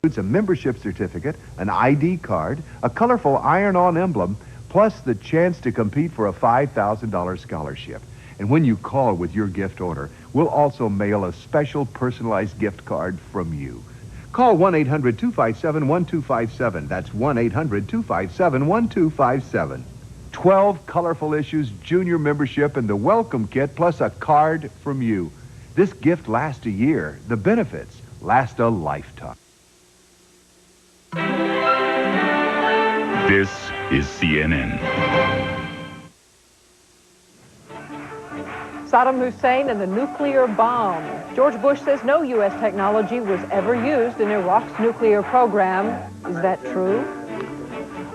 Includes a membership certificate, an ID card, a colorful iron-on emblem, plus the chance to compete for a $5,000 scholarship. And when you call with your gift order, we'll also mail a special personalized gift card from you. Call 1-800-257-1257. That's 1-800-257-1257. 12 colorful issues, junior membership, and the welcome kit, plus a card from you. This gift lasts a year. The benefits last a lifetime. This is CNN. Saddam Hussein and the nuclear bomb. George Bush says no U.S. technology was ever used in Iraq's nuclear program. Is that true?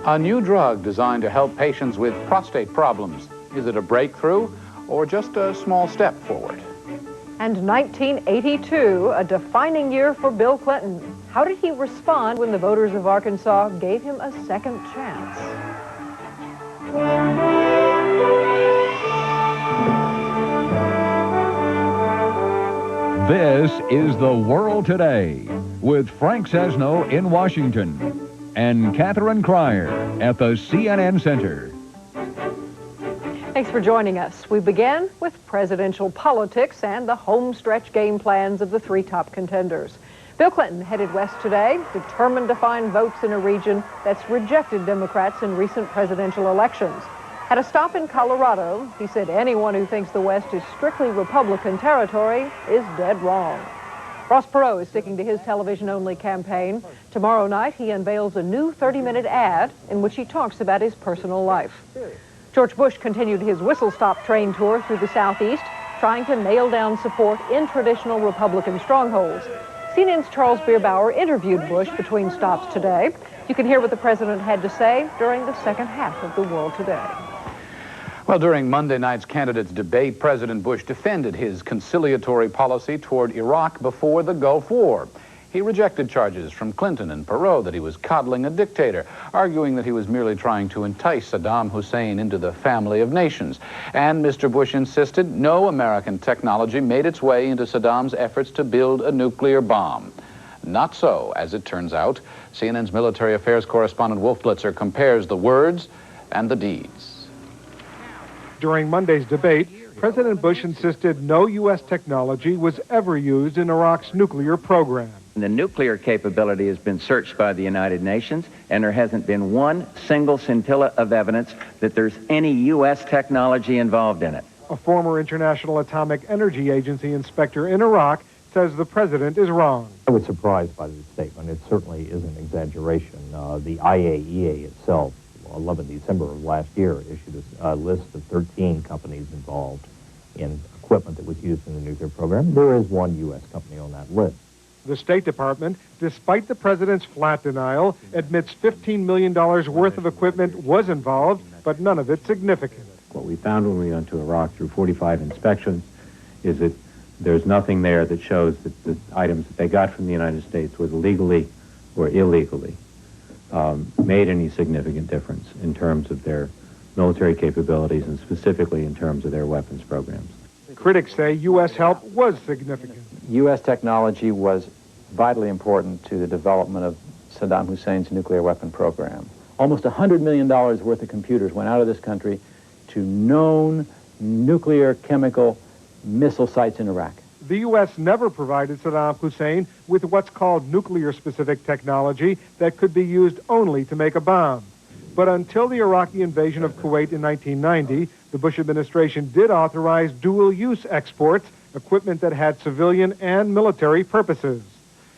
A new drug designed to help patients with prostate problems. Is it a breakthrough or just a small step forward? And 1982, a defining year for Bill Clinton. How did he respond when the voters of Arkansas gave him a second chance? This is The World Today with Frank Sesno in Washington and Catherine Crier at the CNN Center. Thanks for joining us. We begin with presidential politics and the homestretch game plans of the three top contenders. Bill Clinton headed west today, determined to find votes in a region that's rejected Democrats in recent presidential elections. At a stop in Colorado, he said anyone who thinks the West is strictly Republican territory is dead wrong. Ross Perot is sticking to his television-only campaign. Tomorrow night, he unveils a new 30-minute ad in which he talks about his personal life. George Bush continued his whistle-stop train tour through the Southeast, trying to nail down support in traditional Republican strongholds. CNN's Charles Bierbauer interviewed Bush between stops today. You can hear what the president had to say during the second half of The World Today. Well, during Monday night's candidates' debate, President Bush defended his conciliatory policy toward Iraq before the Gulf War. He rejected charges from Clinton and Perot that he was coddling a dictator, arguing that he was merely trying to entice Saddam Hussein into the family of nations. And Mr. Bush insisted no American technology made its way into Saddam's efforts to build a nuclear bomb. Not so, as it turns out. CNN's military affairs correspondent Wolf Blitzer compares the words and the deeds. During Monday's debate, President Bush insisted no U.S. technology was ever used in Iraq's nuclear program. The nuclear capability has been searched by the United Nations, and there hasn't been one single scintilla of evidence that there's any U.S. technology involved in it. A former International Atomic Energy Agency inspector in Iraq says the president is wrong. I was surprised by the statement. It certainly is an exaggeration. The IAEA itself, 11 December of last year, issued a list of 13 companies involved in equipment that was used in the nuclear program. There is one U.S. company on that list. The State Department, despite the president's flat denial, admits $15 million worth of equipment was involved, but none of it significant. What we found when we went to Iraq through 45 inspections is that there's nothing there that shows that the items that they got from the United States, whether legally or illegally, made any significant difference in terms of their military capabilities and specifically in terms of their weapons programs. Critics say U.S. help was significant. U.S. technology was vitally important to the development of Saddam Hussein's nuclear weapon program. Almost $100 million worth of computers went out of this country to known nuclear, chemical, missile sites in Iraq. The U.S. never provided Saddam Hussein with what's called nuclear-specific technology that could be used only to make a bomb. But until the Iraqi invasion of Kuwait in 1990, the Bush administration did authorize dual-use exports, equipment that had civilian and military purposes.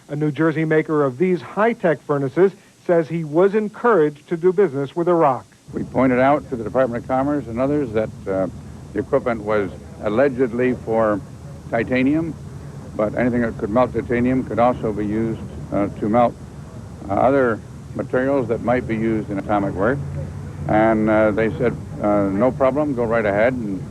A New Jersey maker of these high-tech furnaces says he was encouraged to do business with Iraq. We pointed out to the Department of Commerce and others that the equipment was allegedly for titanium, but anything that could melt titanium could also be used to melt other materials that might be used in atomic work. And they said, no problem, go right ahead and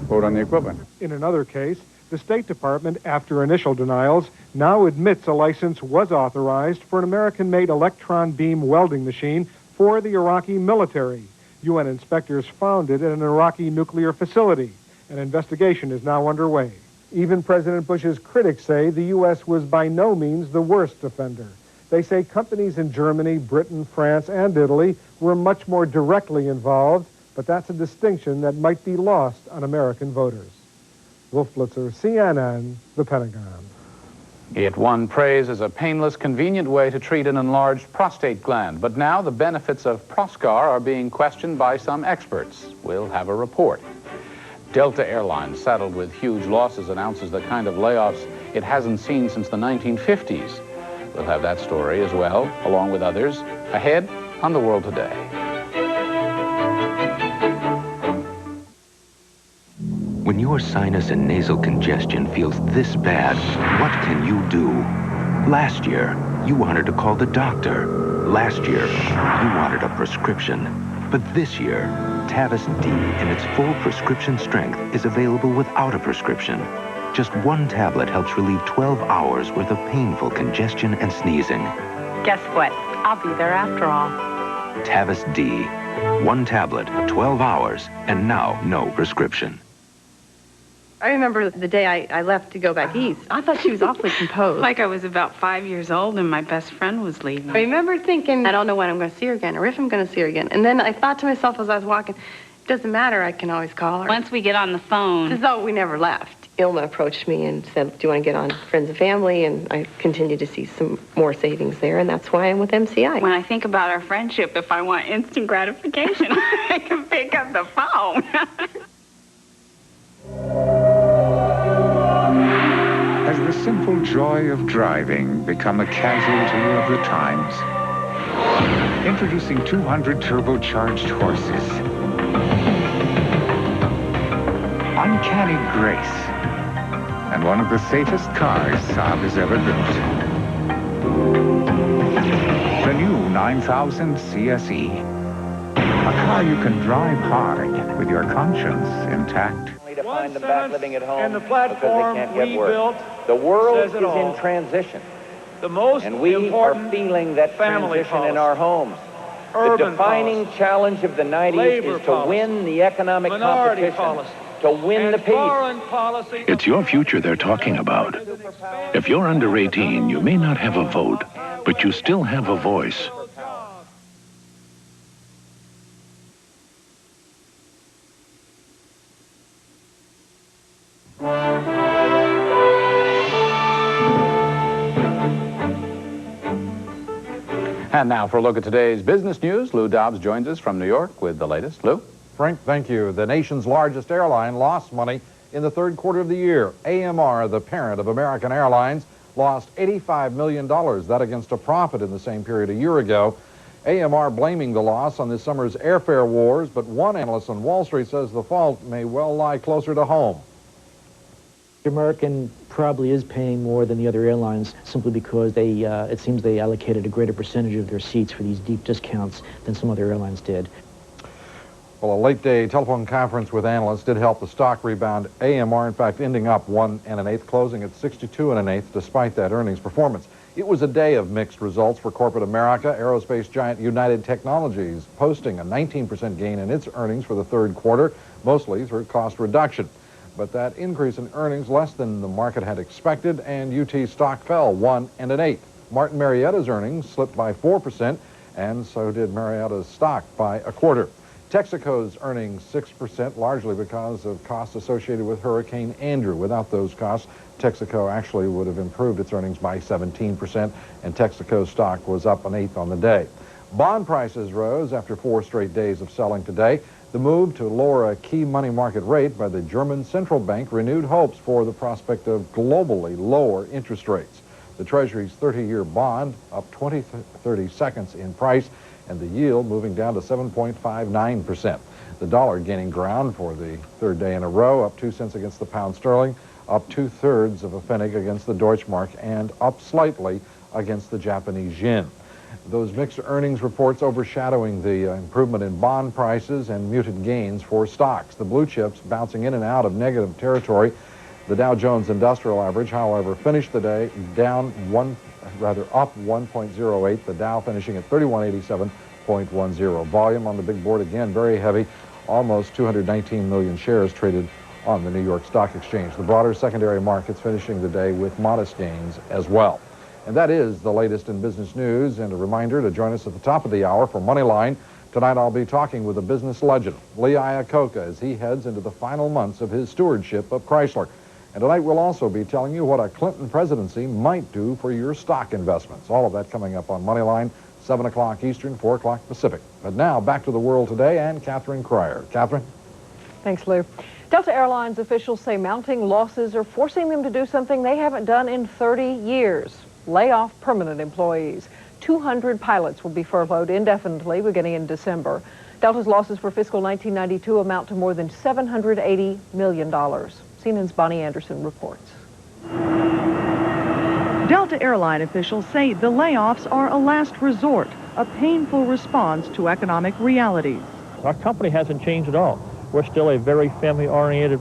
quote on the equipment. In another case, the State Department, after initial denials, now admits a license was authorized for an American-made electron beam welding machine for the Iraqi military. UN inspectors found it at an Iraqi nuclear facility. An investigation is now underway. Even President Bush's critics say the U.S. was by no means the worst offender. They say companies in Germany, Britain, France, and Italy were much more directly involved, but that's a distinction that might be lost on American voters. Wolf Blitzer, CNN, The Pentagon. It won praise as a painless, convenient way to treat an enlarged prostate gland. But now the benefits of Proscar are being questioned by some experts. We'll have a report. Delta Airlines, saddled with huge losses, announces the kind of layoffs it hasn't seen since the 1950s. We'll have that story as well, along with others, ahead on The World Today. When your sinus and nasal congestion feels this bad, what can you do? Last year, you wanted to call the doctor. Last year, you wanted a prescription. But this year, Tavis D in its full prescription strength is available without a prescription. Just one tablet helps relieve 12 hours worth of painful congestion and sneezing. Guess what? I'll be there after all. Tavis D. One tablet, 12 hours, and now no prescription. I remember the day I left to go back east. I thought she was awfully composed. Like I was about 5 years old and my best friend was leaving. I remember thinking, I don't know when I'm going to see her again or if I'm going to see her again. And then I thought to myself as I was walking, it doesn't matter, I can always call her. Once we get on the phone. It's as though we never left. Ilma approached me and said, do you want to get on Friends and Family? And I continued to see some more savings there, and that's why I'm with MCI. When I think about our friendship, if I want instant gratification, I can pick up the phone. Has the simple joy of driving become a casualty of the times? Introducing 200 turbocharged horses. Uncanny grace. And one of the safest cars Saab has ever built. The new 9000 CSE. A car you can drive hard with your conscience intact. To find them back living at home and the platform because they can't we get work. built The world is says it all. in transition. The most and we important are feeling that family transition policy, in our homes. urban The defining policy, challenge of the 90s labor is to policy, win the economic minority competition, policy, to win and the peace. foreign policy. It's your future they're talking about. If you're under 18, you may not have a vote, but you still have a voice. And now for a look at today's business news, Lou Dobbs joins us from New York with the latest. Lou? Frank, thank you. The nation's largest airline lost money in the third quarter of the year. AMR, the parent of American Airlines, lost $85 million. That against a profit in the same period a year ago. AMR blaming the loss on this summer's airfare wars, but one analyst on Wall Street says the fault may well lie closer to home. American probably is paying more than the other airlines simply because they, it seems they allocated a greater percentage of their seats for these deep discounts than some other airlines did. Well, a late-day telephone conference with analysts did help the stock rebound. AMR, in fact, ending up 1 1/8, closing at 62 1/8, despite that earnings performance. It was a day of mixed results for corporate America. Aerospace giant United Technologies posting a 19% gain in its earnings for the third quarter, mostly through cost reduction. But that increase in earnings less than the market had expected, and UT stock fell 1 1/8. Martin Marietta's earnings slipped by 4%, and so did Marietta's stock by 1/4. Texaco's earnings 6%, largely because of costs associated with Hurricane Andrew. Without those costs, Texaco actually would have improved its earnings by 17%, and Texaco's stock was up 1/8 on the day. Bond prices rose after 4 straight days of selling today. The move to lower a key money market rate by the German central bank renewed hopes for the prospect of globally lower interest rates. The Treasury's 30-year bond up 30 seconds in price, and the yield moving down to 7.59%. The dollar gaining ground for the third day in a row, up 2 cents against the pound sterling, up 2/3 of a pfennig against the Deutschmark, and up slightly against the Japanese yen. Those mixed earnings reports overshadowing the improvement in bond prices and muted gains for stocks. The blue chips bouncing in and out of negative territory. The Dow Jones Industrial Average, however, finished the day down up 1.08. The Dow finishing at 3187.10. Volume on the big board again very heavy. Almost 219 million shares traded on the New York Stock Exchange. The broader secondary markets finishing the day with modest gains as well. And that is the latest in business news. And a reminder to join us at the top of the hour for Moneyline. Tonight I'll be talking with a business legend, Lee Iacocca, as he heads into the final months of his stewardship of Chrysler. And tonight we'll also be telling you what a Clinton presidency might do for your stock investments. All of that coming up on Moneyline, 7 o'clock Eastern, 4 o'clock Pacific. But now, back to the world today and Catherine Crier. Catherine? Thanks, Lou. Delta Airlines officials say mounting losses are forcing them to do something they haven't done in 30 years. Lay off permanent employees. 200 pilots will be furloughed indefinitely beginning in December. Delta's losses for fiscal 1992 amount to more than $780 million. CNN's Bonnie Anderson reports. Delta airline officials say the layoffs are a last resort, a painful response to economic realities. Our company hasn't changed at all. We're still a very family-oriented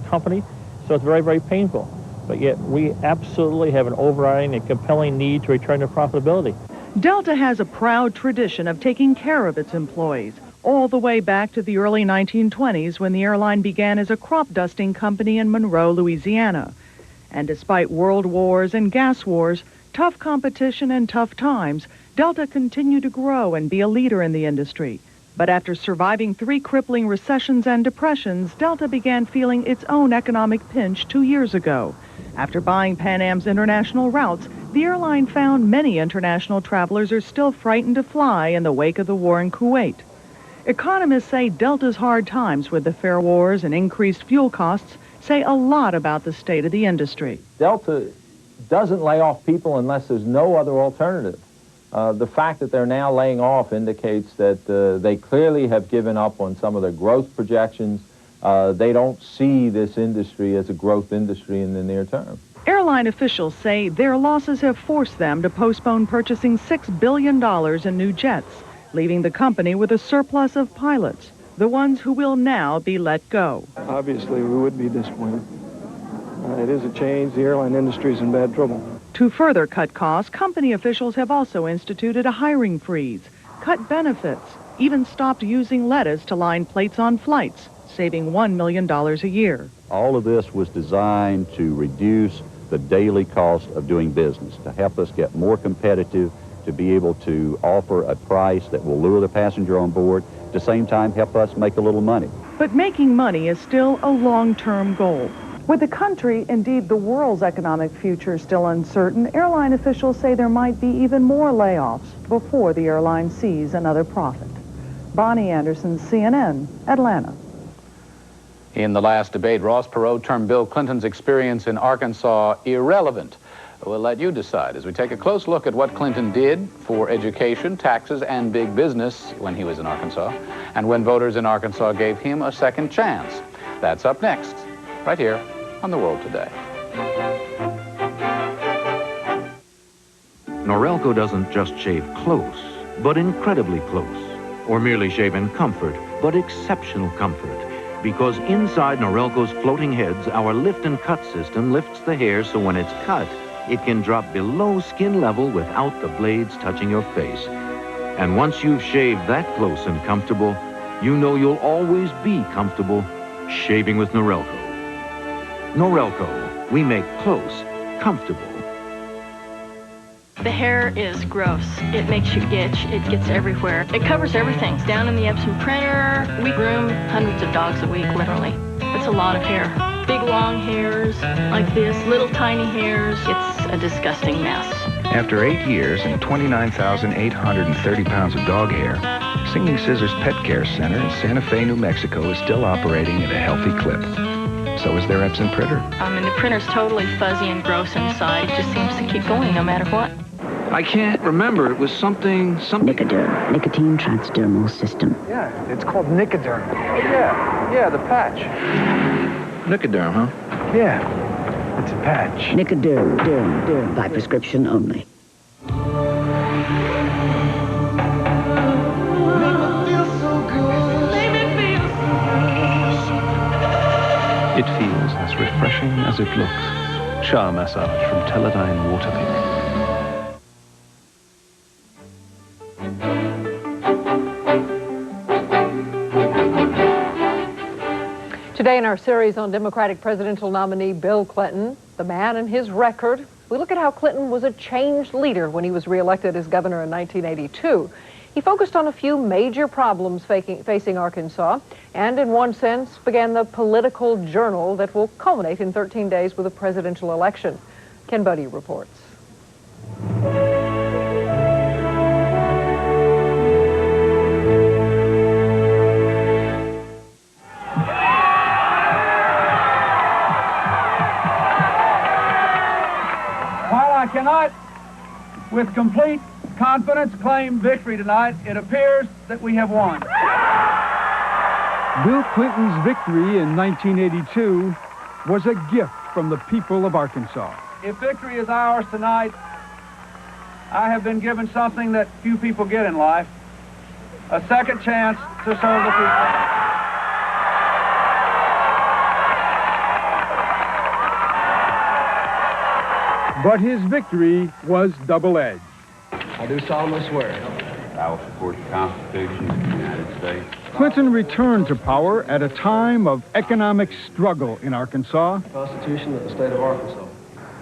company, so it's very, very painful. But yet we absolutely have an overriding and compelling need to return to profitability. Delta has a proud tradition of taking care of its employees, all the way back to the early 1920s when the airline began as a crop dusting company in Monroe, Louisiana. And despite world wars and gas wars, tough competition and tough times, Delta continued to grow and be a leader in the industry. But after surviving 3 crippling recessions and depressions, Delta began feeling its own economic pinch 2 years ago. After buying Pan Am's international routes, the airline found many international travelers are still frightened to fly in the wake of the war in Kuwait. Economists say Delta's hard times with the fare wars and increased fuel costs say a lot about the state of the industry. Delta doesn't lay off people unless there's no other alternative. The fact that they're now laying off indicates that they clearly have given up on some of their growth projections. They don't see this industry as a growth industry in the near term. Airline officials say their losses have forced them to postpone purchasing $6 billion in new jets, leaving the company with a surplus of pilots, the ones who will now be let go. Obviously, we would be disappointed. It is a change. The airline industry is in bad trouble. To further cut costs, company officials have also instituted a hiring freeze, cut benefits, even stopped using lettuce to line plates on flights, saving $1 million a year. All of this was designed to reduce the daily cost of doing business, to help us get more competitive, to be able to offer a price that will lure the passenger on board, at the same time help us make a little money. But making money is still a long-term goal. With the country, indeed the world's economic future still uncertain, airline officials say there might be even more layoffs before the airline sees another profit. Bonnie Anderson, CNN, Atlanta. In the last debate, Ross Perot termed Bill Clinton's experience in Arkansas irrelevant. We'll let you decide as we take a close look at what Clinton did for education, taxes, and big business when he was in Arkansas, and when voters in Arkansas gave him a second chance. That's up next, right here on The World Today. Norelco doesn't just shave close, but incredibly close. Or merely shave in comfort, but exceptional comfort. Because inside Norelco's floating heads, our lift and cut system lifts the hair so when it's cut, it can drop below skin level without the blades touching your face. And once you've shaved that close and comfortable, you know you'll always be comfortable shaving with Norelco. Norelco, we make close comfortable. The hair is gross. It makes you itch. It gets everywhere. It covers everything. It's down in the Epson printer. We groom hundreds of dogs a week, literally. It's a lot of hair. Big long hairs like this, little tiny hairs. It's a disgusting mess. After 8 years and 29,830 pounds of dog hair, Singing Scissors Pet Care Center in Santa Fe, New Mexico is still operating at a healthy clip. So is their Epson printer. And the printer's totally fuzzy and gross inside. It just seems to keep going no matter what. I can't remember. It was something... Nicoderm, nicotine transdermal system. Yeah, it's called Nicoderm. Oh, yeah, the patch. Nicoderm, huh? Yeah, it's a patch. Nicoderm, derm, by prescription only. It feels as refreshing as it looks. Shower massage from Teledyne Waterpik. Today in our series on Democratic presidential nominee Bill Clinton, the man and his record, We look at how Clinton was a changed leader when he was reelected as governor in 1982. He focused on a few major problems facing Arkansas, and in one sense began the political journal that will culminate in 13 days with a presidential election. Ken Bodie reports. While I cannot, with complete confidence, claim victory tonight, it appears that we have won. Bill Clinton's victory in 1982 was a gift from the people of Arkansas. If victory is ours tonight, I have been given something that few people get in life, a second chance to serve the people. But his victory was double-edged. I do solemnly swear. I will support the Constitution of the United States. Clinton returned to power at a time of economic struggle in Arkansas. The Constitution of the state of Arkansas.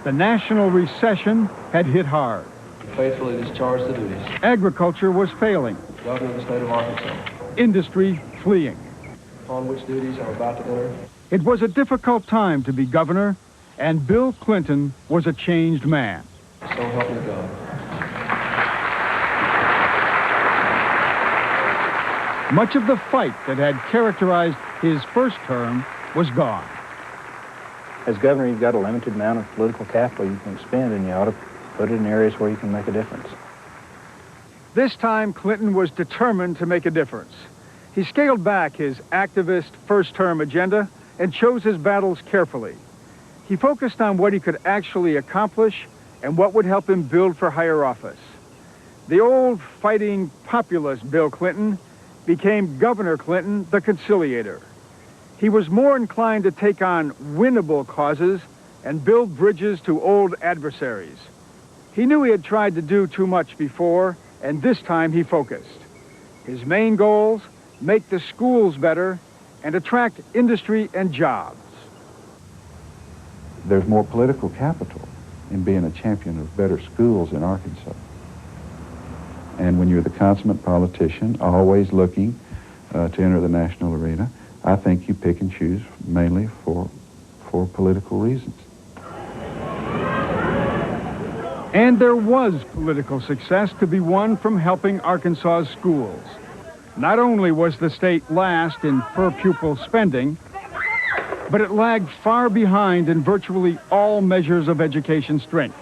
The national recession had hit hard. Faithfully discharge the duties. Agriculture was failing. Governor of the state of Arkansas. Industry fleeing. Upon which duties I'm about to enter. It was a difficult time to be governor, and Bill Clinton was a changed man. So help me God. Much of the fight that had characterized his first term was gone. As governor, you've got a limited amount of political capital you can expend, and you ought to put it in areas where you can make a difference. This time, Clinton was determined to make a difference. He scaled back his activist first-term agenda and chose his battles carefully. He focused on what he could actually accomplish and what would help him build for higher office. The old fighting populist Bill Clinton became Governor Clinton, the conciliator. He was more inclined to take on winnable causes and build bridges to old adversaries. He knew he had tried to do too much before, and this time he focused. His main goals: make the schools better and attract industry and jobs. There's more political capital in being a champion of better schools in Arkansas. And when you're the consummate politician, always looking to enter the national arena, I think you pick and choose mainly for political reasons. And there was political success to be won from helping Arkansas's schools. Not only was the state last in per-pupil spending, but it lagged far behind in virtually all measures of education strength.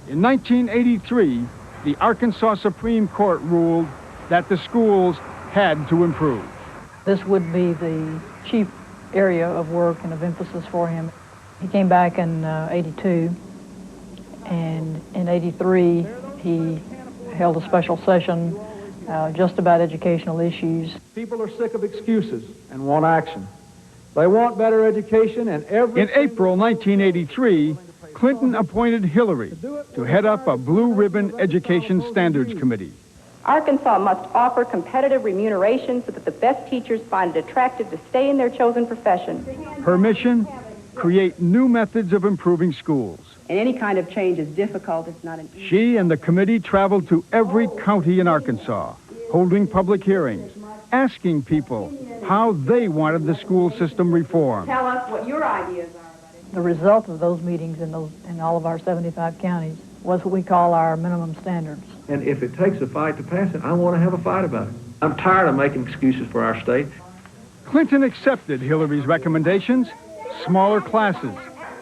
In 1983, the Arkansas Supreme Court ruled that the schools had to improve. This would be the chief area of work and of emphasis for him. He came back in 82, and in 83 he held a special session just about educational issues. People are sick of excuses and want action. They want better education, and In April 1983, Clinton appointed Hillary to head up a Blue Ribbon Education Standards Committee. Arkansas must offer competitive remuneration so that the best teachers find it attractive to stay in their chosen profession. Her mission: create new methods of improving schools. And any kind of change is difficult. It's not an easy. She and the committee traveled to every county in Arkansas, holding public hearings, asking people how they wanted the school system reformed. Tell us what your ideas are. The result of those meetings in all of our 75 counties was what we call our minimum standards. And if it takes a fight to pass it, I want to have a fight about it. I'm tired of making excuses for our state. Clinton accepted Hillary's recommendations: smaller classes,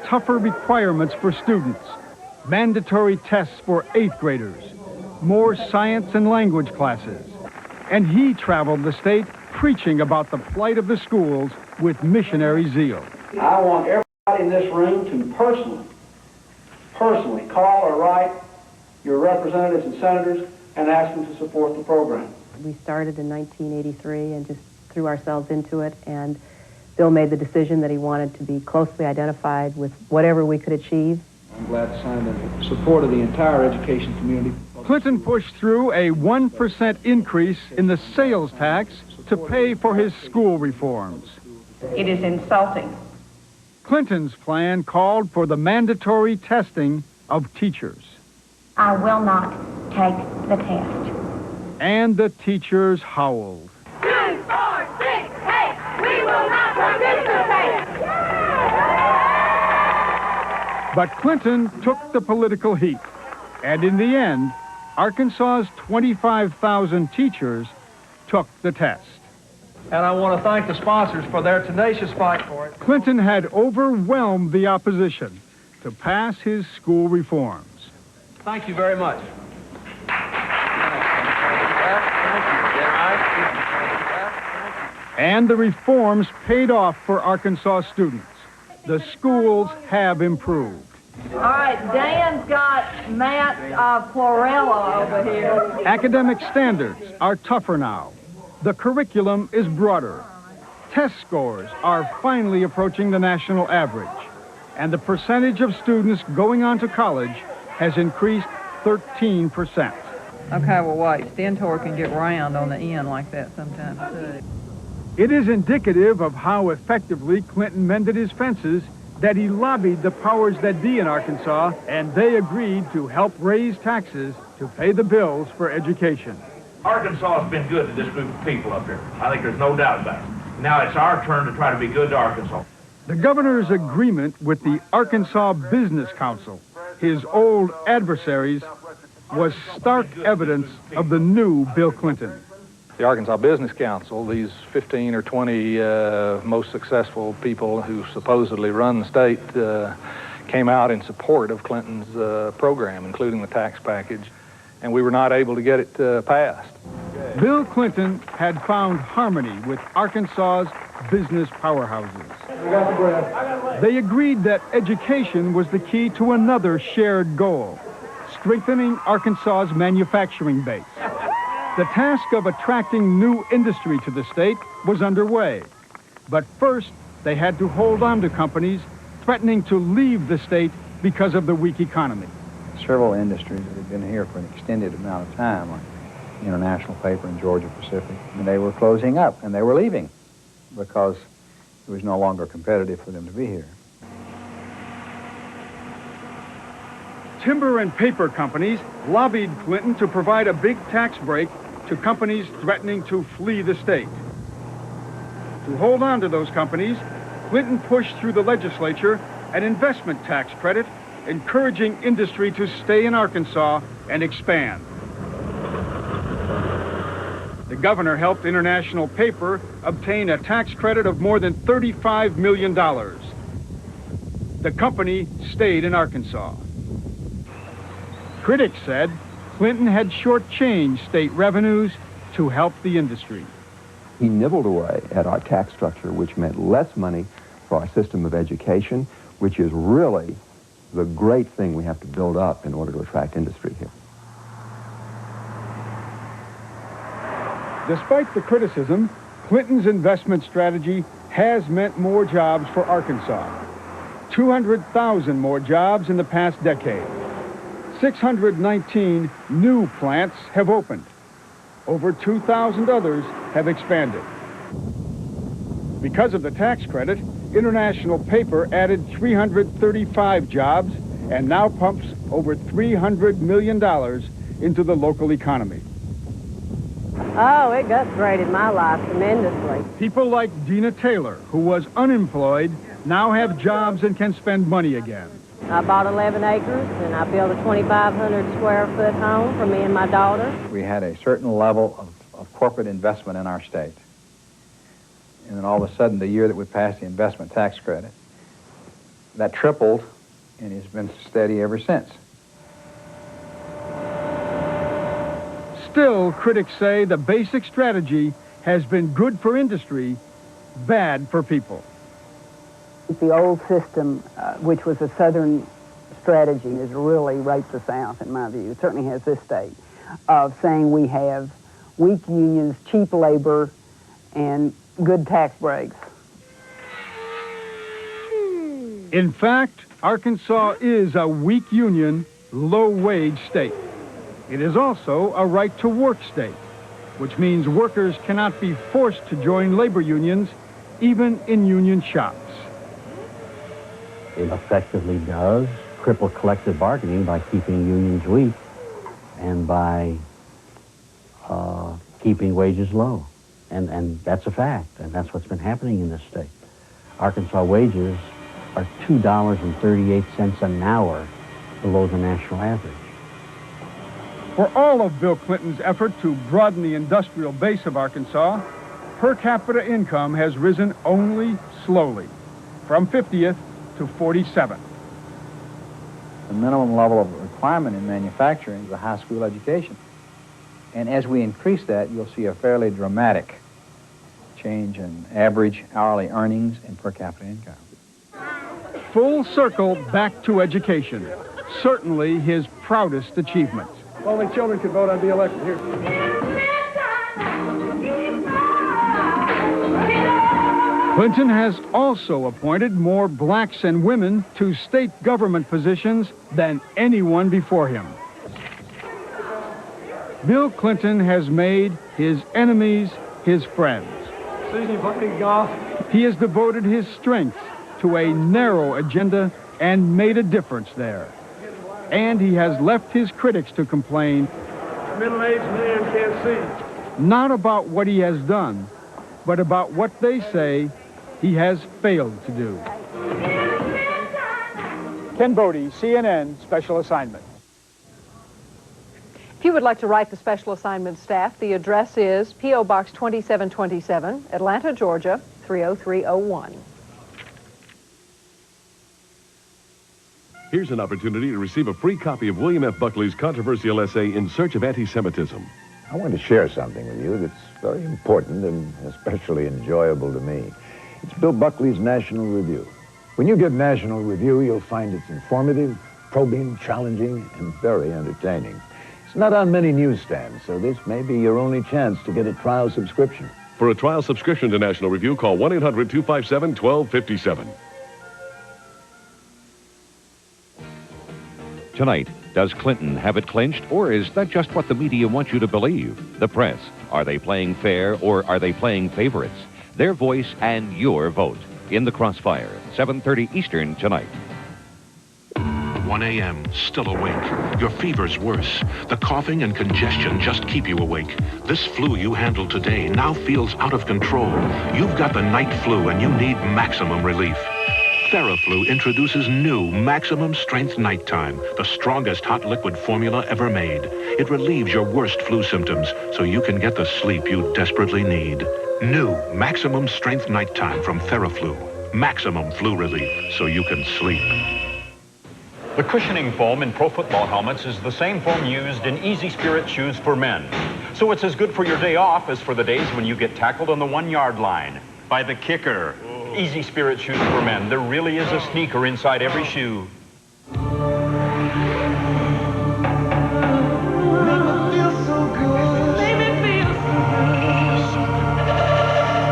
tougher requirements for students, mandatory tests for 8th graders, more science and language classes. And he traveled the state preaching about the plight of the schools with missionary zeal. I want everybody in this room to personally call or write your representatives and senators and ask them to support the program. We started in 1983 and just threw ourselves into it, and Bill made the decision that he wanted to be closely identified with whatever we could achieve. I'm glad to sign the support of the entire education community. Clinton pushed through a 1% increase in the sales tax to pay for his school reforms. It is insulting. Clinton's plan called for the mandatory testing of teachers. I will not take the test. And the teachers howled. 2, 4, 6, 8, we will not participate. But Clinton took the political heat. And in the end, Arkansas's 25,000 teachers took the test. And I want to thank the sponsors for their tenacious fight for it. Clinton had overwhelmed the opposition to pass his school reforms. Thank you very much. And the reforms paid off for Arkansas students. The schools have improved. All right, Dan's got Matt's chlorella over here. Academic standards are tougher now. The curriculum is broader. Test scores are finally approaching the national average. And the percentage of students going on to college has increased 13%. Okay, well, wait. Stentor can get round on the end like that sometimes, too. It is indicative of how effectively Clinton mended his fences that he lobbied the powers that be in Arkansas, and they agreed to help raise taxes to pay the bills for education. Arkansas has been good to this group of people up here. I think there's no doubt about it. Now it's our turn to try to be good to Arkansas. The governor's agreement with the Arkansas Business Council, his old adversaries, was stark evidence of the new Bill Clinton. The Arkansas Business Council, these 15 or 20 most successful people who supposedly run the state, came out in support of Clinton's program, including the tax package, and we were not able to get it passed. Bill Clinton had found harmony with Arkansas's business powerhouses. They agreed that education was the key to another shared goal, strengthening Arkansas's manufacturing base. The task of attracting new industry to the state was underway. But first, they had to hold on to companies threatening to leave the state because of the weak economy. Several industries that had been here for an extended amount of time, like International Paper and Georgia Pacific, and they were closing up, and they were leaving because it was no longer competitive for them to be here. Timber and paper companies lobbied Clinton to provide a big tax break to companies threatening to flee the state. To hold on to those companies, Clinton pushed through the legislature an investment tax credit, encouraging industry to stay in Arkansas and expand. The governor helped International Paper obtain a tax credit of more than $35 million. The company stayed in Arkansas. Critics said Clinton had shortchanged state revenues to help the industry. He nibbled away at our tax structure, which meant less money for our system of education, which is really the great thing we have to build up in order to attract industry here. Despite the criticism, Clinton's investment strategy has meant more jobs for Arkansas. 200,000 more jobs in the past decade. 619 new plants have opened. Over 2,000 others have expanded. Because of the tax credit, International Paper added 335 jobs and now pumps over $300 million into the local economy. Oh, it gut-graded my life tremendously. People like Dina Taylor, who was unemployed, now have jobs and can spend money again. I bought 11 acres and I built a 2,500 square foot home for me and my daughter. We had a certain level of corporate investment in our state. And then all of a sudden, the year that we passed the investment tax credit, that tripled and has been steady ever since. Still, critics say the basic strategy has been good for industry, bad for people. The old system, which was a Southern strategy, has really raped the South, in my view. It certainly has this state, of saying we have weak unions, cheap labor, and good tax breaks. In fact, Arkansas is a weak union, low-wage state. It is also a right-to-work state, which means workers cannot be forced to join labor unions, even in union shops. It effectively does cripple collective bargaining by keeping unions weak and by keeping wages low. And that's a fact, and that's what's been happening in this state. Arkansas wages are $2.38 an hour below the national average. For all of Bill Clinton's effort to broaden the industrial base of Arkansas, per capita income has risen only slowly, from 50th to 47th. The minimum level of requirement in manufacturing is a high school education. And as we increase that, you'll see a fairly dramatic change in average hourly earnings and per capita income. Full circle back to education, certainly his proudest achievement. Only children could vote, I'd be elected here. Clinton has also appointed more blacks and women to state government positions than anyone before him. Bill Clinton has made his enemies his friends. He has devoted his strength to a narrow agenda and made a difference there. And he has left his critics to complain, Middle-aged man can't see. not about what he has done, but about what they say he has failed to do. Ken Bodie, CNN, Special Assignment. If you would like to write the special assignment staff, the address is P.O. Box 2727, Atlanta, Georgia, 30301. Here's an opportunity to receive a free copy of William F. Buckley's controversial essay, In Search of Anti-Semitism. I want to share something with you that's very important and especially enjoyable to me. It's Bill Buckley's National Review. When you get National Review, you'll find it's informative, probing, challenging, and very entertaining. It's not on many newsstands, so this may be your only chance to get a trial subscription. For a trial subscription to National Review, call 1-800-257-1257. Tonight, does Clinton have it clinched, or is that just what the media wants you to believe? The press, are they playing fair, or are they playing favorites? Their voice and your vote. In the Crossfire, 7:30 Eastern tonight. 1 a.m., still awake. Your fever's worse. The coughing and congestion just keep you awake. This flu you handled today now feels out of control. You've got the night flu and you need maximum relief. TheraFlu introduces new maximum strength nighttime, the strongest hot liquid formula ever made. It relieves your worst flu symptoms so you can get the sleep you desperately need. New maximum strength nighttime from TheraFlu. Maximum flu relief so you can sleep. The cushioning foam in pro football helmets is the same foam used in Easy Spirit shoes for men. So it's as good for your day off as for the days when you get tackled on the 1-yard line by the kicker. Easy Spirit shoes for men. There really is a sneaker inside every shoe.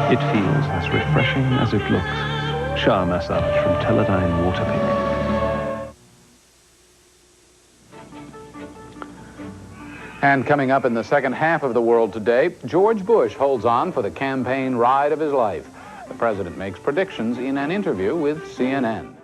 It feels as refreshing as it looks. Shower massage from Teledyne Waterpik. And coming up in the second half of The World Today, George Bush holds on for the campaign ride of his life. The president makes predictions in an interview with CNN.